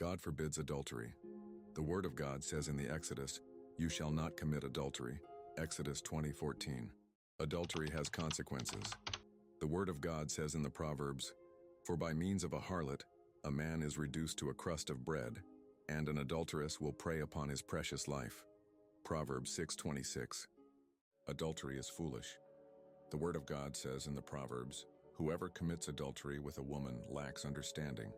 God forbids adultery. The Word of God says in the Exodus, "You shall not commit adultery." Exodus 20:14. Adultery has consequences. The Word of God says in the Proverbs, "For by means of a harlot, a man is reduced to a crust of bread, and an adulteress will prey upon his precious life." Proverbs 6:26. Adultery is foolish. The Word of God says in the Proverbs, "Whoever commits adultery with a woman lacks understanding.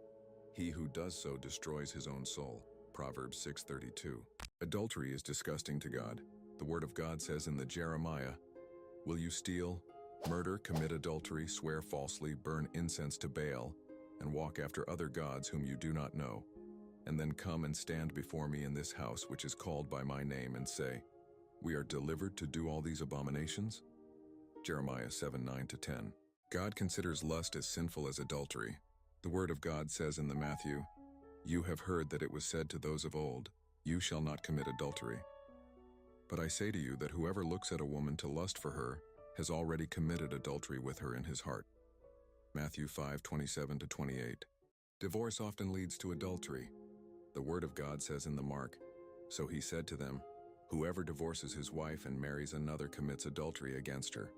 He who does so destroys his own soul." Proverbs 6:32. Adultery is disgusting to God. The Word of God says in the Jeremiah, "Will you steal, murder, commit adultery, swear falsely, burn incense to Baal, and walk after other gods whom you do not know, and then come and stand before me in this house which is called by my name and say, 'We are delivered to do all these abominations'?" Jeremiah 7:9-10. God considers lust as sinful as adultery. The Word of God says in the Matthew, "You have heard that it was said to those of old, 'You shall not commit adultery.' But I say to you that whoever looks at a woman to lust for her has already committed adultery with her in his heart." Matthew 5:27-28. Divorce often leads to adultery. The Word of God says in the Mark, "So he said to them, 'Whoever divorces his wife and marries another commits adultery against her.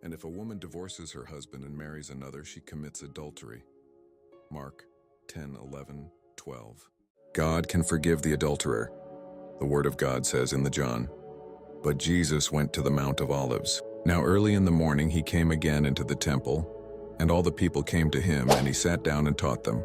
And if a woman divorces her husband and marries another, she commits adultery.'" Mark 10:11-12. God can forgive the adulterer. The Word of God says in the John, "But Jesus went to the Mount of Olives. Now early in the morning he came again into the temple, and all the people came to him, and he sat down and taught them.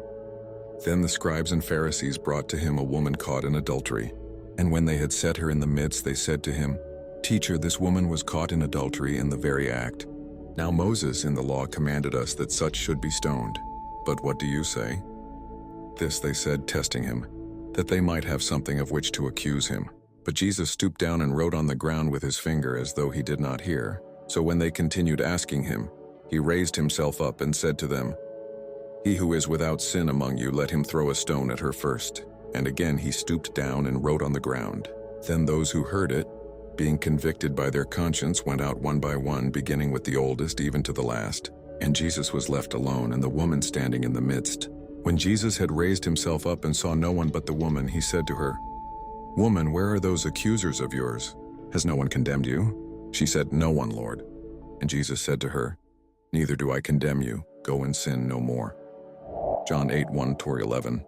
Then the scribes and Pharisees brought to him a woman caught in adultery. And when they had set her in the midst, they said to him, "Teacher, this woman was caught in adultery in the very act. Now Moses in the law commanded us that such should be stoned. But what do you say?" This they said, testing him, that they might have something of which to accuse him. But Jesus stooped down and wrote on the ground with his finger as though he did not hear. So when they continued asking him, he raised himself up and said to them, "He who is without sin among you, let him throw a stone at her first." And again he stooped down and wrote on the ground. Then those who heard it, being convicted by their conscience, went out one by one, beginning with the oldest even to the last. And Jesus was left alone, and the woman standing in the midst. When Jesus had raised himself up and saw no one but the woman, he said to her, "Woman, where are those accusers of yours? Has no one condemned you?" She said, "No one, Lord." And Jesus said to her, "Neither do I condemn you. Go and sin no more." John 8:1-11.